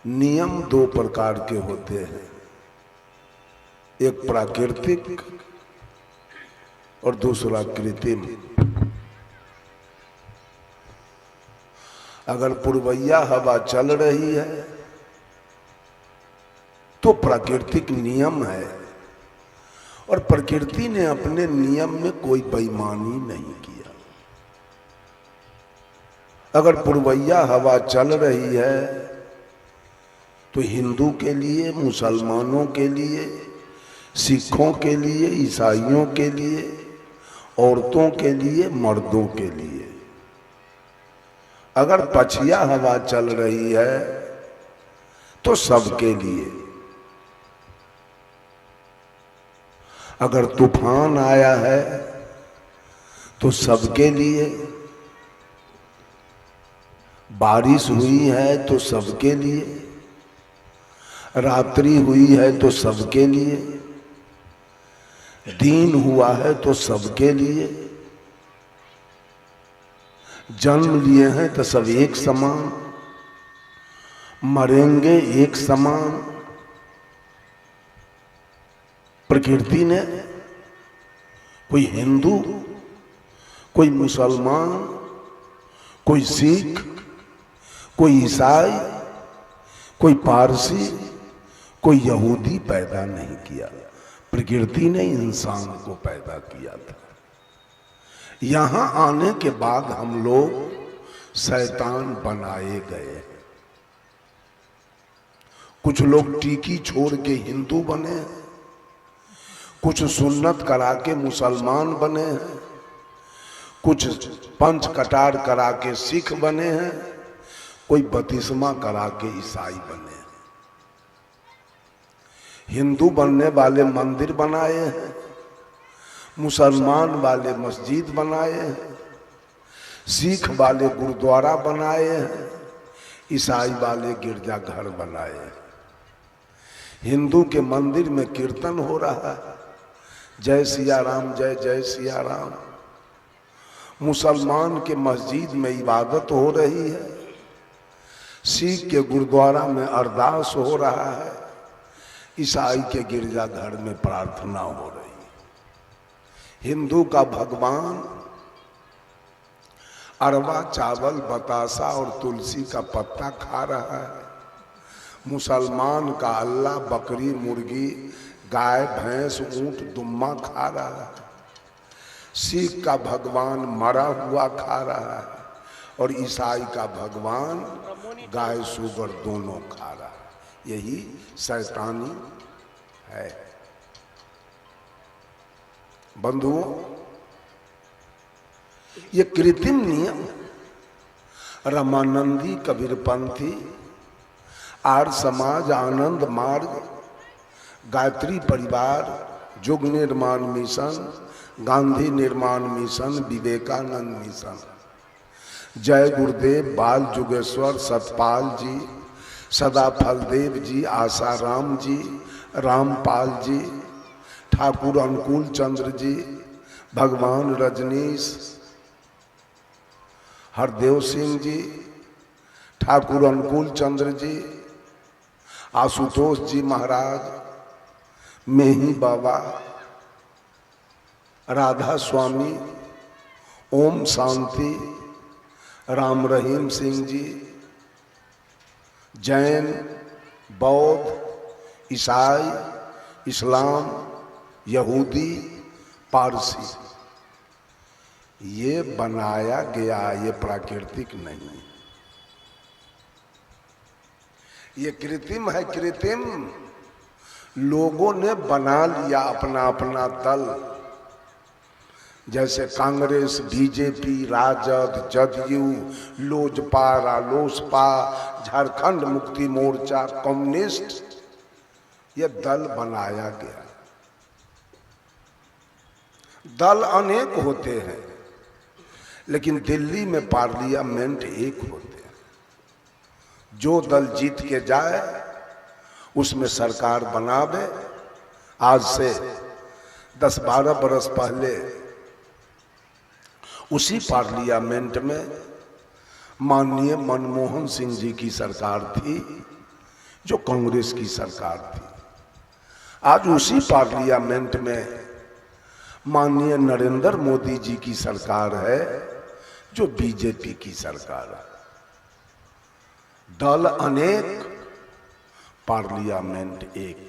नियम दो प्रकार के होते हैं, एक प्राकृतिक और दूसरा कृत्रिम। अगर पुरवैया हवा चल रही है तो प्राकृतिक नियम है, और प्रकृति ने अपने नियम में कोई बेईमानी नहीं किया। अगर पुरवैया हवा चल रही है तो हिंदू के लिए, मुसलमानों के लिए, सिखों के लिए, ईसाइयों के लिए, औरतों के लिए, मर्दों के लिए। अगर पछिया हवा चल रही है तो सबके लिए। अगर तूफान आया है तो सबके लिए। बारिश हुई है तो सबके लिए। रात्रि हुई है तो सबके लिए। दिन हुआ है तो सबके लिए। जन्म लिए हैं तो सब एक समान, मरेंगे एक समान। प्रकृति ने कोई हिंदू, कोई मुसलमान, कोई सिख, कोई ईसाई, कोई पारसी, कोई यहूदी पैदा नहीं किया। प्रकृति ने इंसान को पैदा किया था। यहां आने के बाद हम लोग शैतान बनाए गए। कुछ लोग टीकी छोड़ के हिंदू बने, कुछ सुन्नत करा के मुसलमान बने हैं, कुछ पंच कटार करा के सिख बने हैं, कोई बपतिस्मा करा के ईसाई बने हैं। हिंदू बनने वाले मंदिर बनाए हैं, मुसलमान वाले मस्जिद बनाए हैं, सिख वाले गुरुद्वारा बनाए हैं, ईसाई वाले गिरजाघर बनाए हैं। हिंदू के मंदिर में कीर्तन हो रहा है, जय सिया राम, जय जय सिया राम। मुसलमान के मस्जिद में इबादत हो रही है, सिख के गुरुद्वारा में अरदास हो रहा है, ईसाई के गिरजाघर में प्रार्थना हो रही है। हिंदू का भगवान अरवा चावल, बतासा और तुलसी का पत्ता खा रहा है। मुसलमान का अल्लाह बकरी, मुर्गी, गाय, भैंस, ऊंट, दुम्मा खा रहा है। सिख का भगवान मरा हुआ खा रहा है, और ईसाई का भगवान गाय, सुगर दोनों खा रहा है। यही शैतानी है। बंधुओं, ये कृत्रिम नियम रामानंदी, कबीरपंथी, आर्य समाज, आनंद मार्ग, गायत्री परिवार, युग निर्माण मिशन, गांधी निर्माण मिशन, विवेकानंद मिशन, जय गुरुदेव, बाल जुगेश्वर, सतपाल जी, सदा फलदेव जी, आसाराम जी, रामपाल जी, ठाकुर अनुकूल चंद्र जी, भगवान रजनीश, हरदेव सिंह जी, ठाकुर अनुकूल चंद्र जी, आशुतोष जी महाराज, मेही बाबा, राधा स्वामी, ओम शांति, राम रहीम सिंह जी, जैन, बौद्ध, ईसाई, इस्लाम, यहूदी, पारसी, ये बनाया गया, ये प्राकृतिक नहीं, ये कृत्रिम है। कृत्रिम लोगों ने बना लिया अपना अपना दल, जैसे कांग्रेस, बीजेपी, राजद, जदयू, लोजपा, रालोसपा, झारखंड मुक्ति मोर्चा, कम्युनिस्ट, ये दल बनाया गया। दल अनेक होते हैं, लेकिन दिल्ली में पार्लियामेंट एक होते हैं। जो दल जीत के जाए उसमें सरकार बनावे। आज से 10-12 बरस पहले उसी पार्लियामेंट में माननीय मनमोहन सिंह जी की सरकार थी। जो कांग्रेस की सरकार थी। आज उसी पार्लियामेंट में माननीय नरेंद्र मोदी जी की सरकार है, जो बीजेपी की सरकार है। दल अनेक, पार्लियामेंट एक।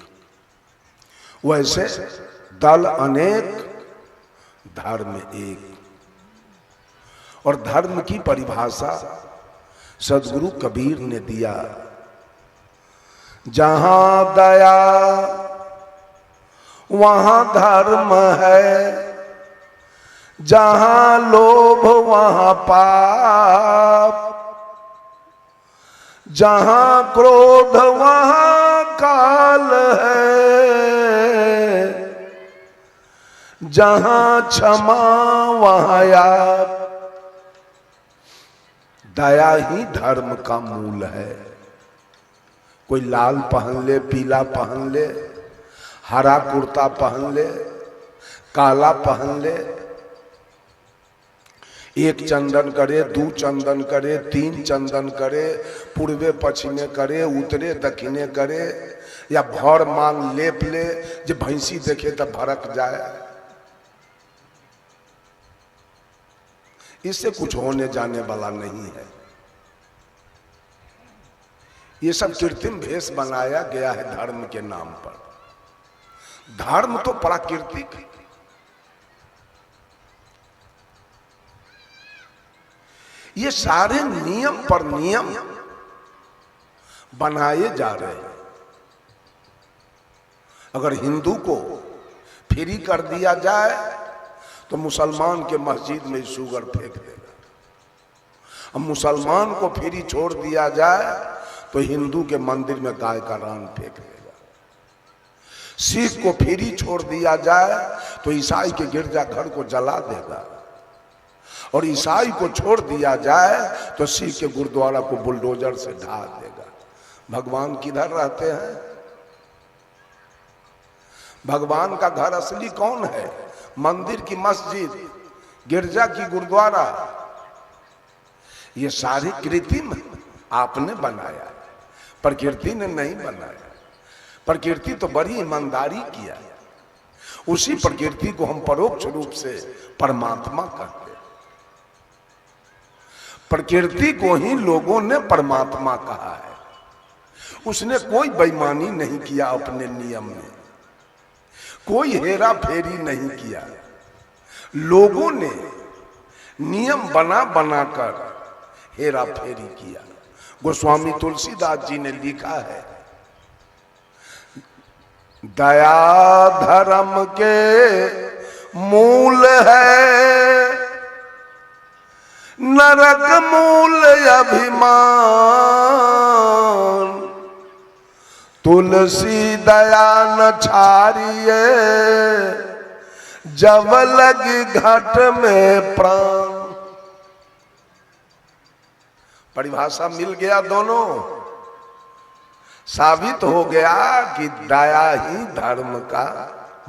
वैसे दल अनेक, धर्म एक। और धर्म की परिभाषा सदगुरु कबीर ने दिया, जहां दया वहां धर्म है, जहां लोभ वहां पाप, जहां क्रोध वहां काल है, जहां क्षमा वहां याप। दया ही धर्म का मूल है। कोई लाल पहन ले, पीला पहन ले, हरा कुर्ता पहन ले, काला पहन ले, एक चंदन करे, दू चंदन करे, तीन चंदन करे, पूर्वे पश्चिमे करे, उत्तरे दक्षिणे करे, या भर मांग लेप ले, जो भैंसी देखे तब भड़क जाए। इससे कुछ होने जाने वाला नहीं है। ये सब कृत्रिम भेष बनाया गया है धर्म के नाम पर। धर्म तो प्राकृतिक है। ये सारे नियम पर नियम बनाए जा रहे हैं। अगर हिंदू को फ्री कर दिया जाए तो मुसलमान के मस्जिद में शुगर फेंक देगा। अब मुसलमान को फ्री छोड़ दिया जाए तो हिंदू के मंदिर में गाय का रान फेंक देगा। सिख को फ्री छोड़ दिया जाए तो ईसाई के गिरजाघर को जला देगा। और ईसाई को छोड़ दिया जाए तो सिख के गुरुद्वारा को बुलडोजर से ढा देगा। भगवान किधर रहते हैं? भगवान का घर असली कौन है? मंदिर की मस्जिद, गिरजा की गुरुद्वारा। ये सारी कृत्रिम आपने बनाया, प्रकृति ने नहीं बनाया। प्रकृति तो बड़ी ईमानदारी किया। उसी प्रकृति को हम परोक्ष रूप से परमात्मा कहते हैं। प्रकृति को ही लोगों ने परमात्मा कहा है। उसने कोई बेईमानी नहीं किया अपने नियम में, कोई हेरा फेरी नहीं किया। लोगों ने नियम बना बनाकर हेरा फेरी किया। गोस्वामी तुलसीदास जी ने लिखा है, दया धर्म के मूल है, नरक मूल अभिमान। तुलसी दया न छारिए, जब लगी घट में प्राण। परिभाषा मिल गया, दोनों साबित हो गया कि दया ही धर्म का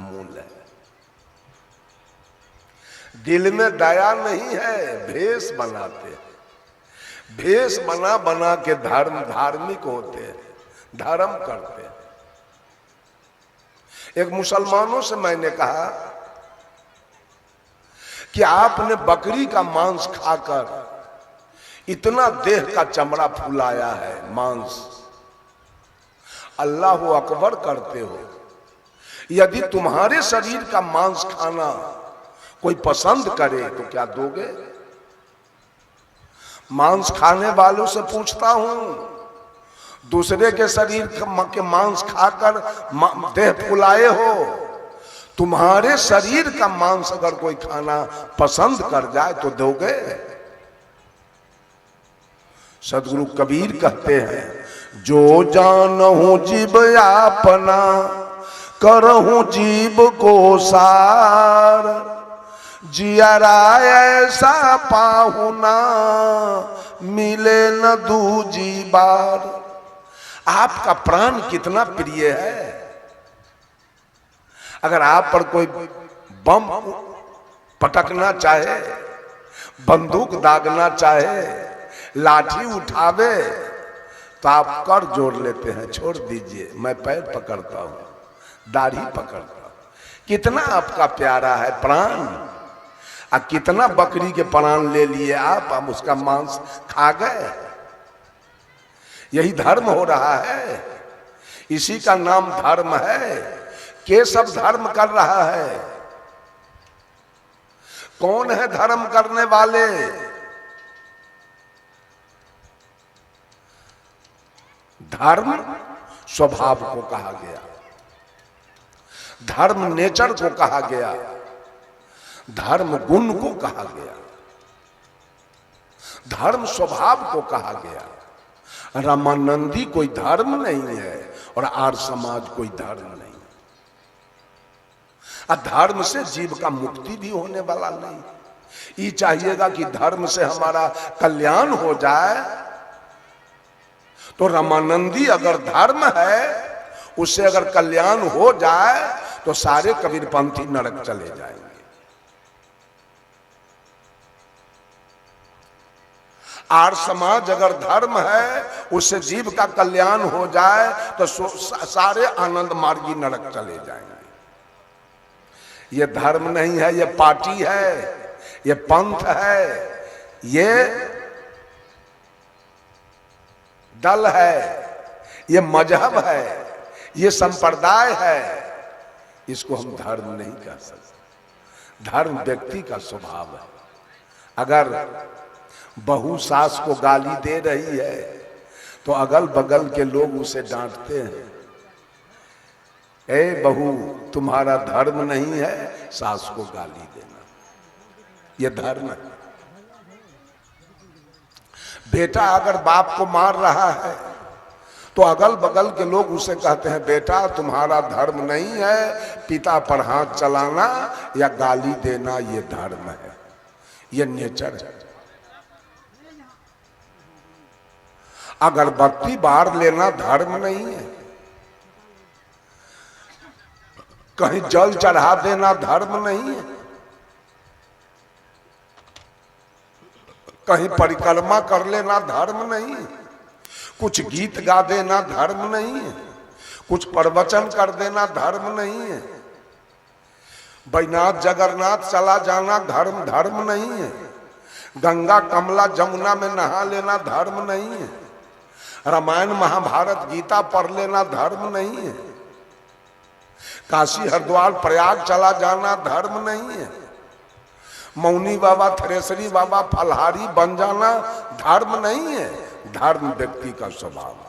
मूल है। दिल में दया नहीं है, भेष बनाते हैं। भेष बना बना के धार्मिक होते हैं, धर्म करते हैं। एक मुसलमानों से मैंने कहा कि आपने बकरी का मांस खाकर इतना देह का चमड़ा फुलाया है, मांस, अल्लाह अकबर करते हो। यदि तुम्हारे शरीर का मांस खाना कोई पसंद करे तो क्या दोगे? मांस खाने वालों से पूछता हूं, दूसरे के शरीर के मांस खाकर देह फुलाए हो, तुम्हारे शरीर का मांस अगर कोई खाना पसंद कर जाए तो दोगे? सदगुरु कबीर कहते हैं, जो जानहु जीव अपना, करहु जीव को सार, जियरा ऐसा पाहुना, मिले न दूजी बार। आपका प्राण कितना प्रिय है। अगर आप पर कोई बम पटकना चाहे, बंदूक दागना चाहे, लाठी उठावे, तो आप कर जोड़ लेते हैं, छोड़ दीजिए, मैं पैर पकड़ता हूं, दाढ़ी पकड़ता हूं। कितना आपका प्यारा है प्राण, और कितना बकरी के प्राण ले लिए आप, हम उसका मांस खा गए। यही धर्म हो रहा है, इसी का नाम धर्म है। के सब धर्म कर रहा है? कौन है धर्म करने वाले? धर्म स्वभाव को कहा गया, धर्म नेचर को कहा गया, धर्म गुण को कहा गया, धर्म स्वभाव को कहा गया। रामानंदी कोई धर्म नहीं है और आर्य समाज कोई धर्म नहीं। धर्म से जीव का मुक्ति भी होने वाला नहीं। ये चाहिएगा कि धर्म से हमारा कल्याण हो जाए, तो रामानंदी अगर धर्म है, उससे अगर कल्याण हो जाए तो सारे कबीरपंथी नरक चले जाएंगे। आर्य समाज अगर धर्म है, उससे जीव का कल्याण हो जाए तो सारे आनंद मार्गी नरक चले जाएंगे। ये धर्म नहीं है, ये पार्टी है, ये पंथ है, ये दल है, ये मजहब है, ये संप्रदाय है। इसको हम धर्म नहीं कह सकते। धर्म व्यक्ति का स्वभाव है। अगर बहू सास को गाली दे रही है तो अगल बगल के लोग उसे डांटते हैं, ए बहू तुम्हारा धर्म नहीं है सास को गाली देना, ये धर्म है। बेटा अगर बाप को मार रहा है तो अगल बगल के लोग उसे कहते हैं, बेटा तुम्हारा धर्म नहीं है पिता पर हाथ चलाना या गाली देना, ये धर्म है, ये नेचर है। अगरबत्ती बार लेना धर्म नहीं है, कहीं जल चढ़ा देना धर्म नहीं है, कहीं परिक्रमा कर लेना धर्म नहीं है, कुछ गीत गा देना धर्म नहीं है, कुछ प्रवचन कर देना धर्म नहीं है, बैनाथ जगन्नाथ चला जाना धर्म नहीं है, गंगा कमला जमुना में नहा लेना धर्म नहीं है, रामायण महाभारत गीता पढ़ लेना धर्म नहीं है, काशी हरिद्वार प्रयाग चला जाना धर्म नहीं है, मौनी बाबा थ्रेसरी बाबा फलहारी बन जाना धर्म नहीं है। धर्म व्यक्ति का स्वभाव है।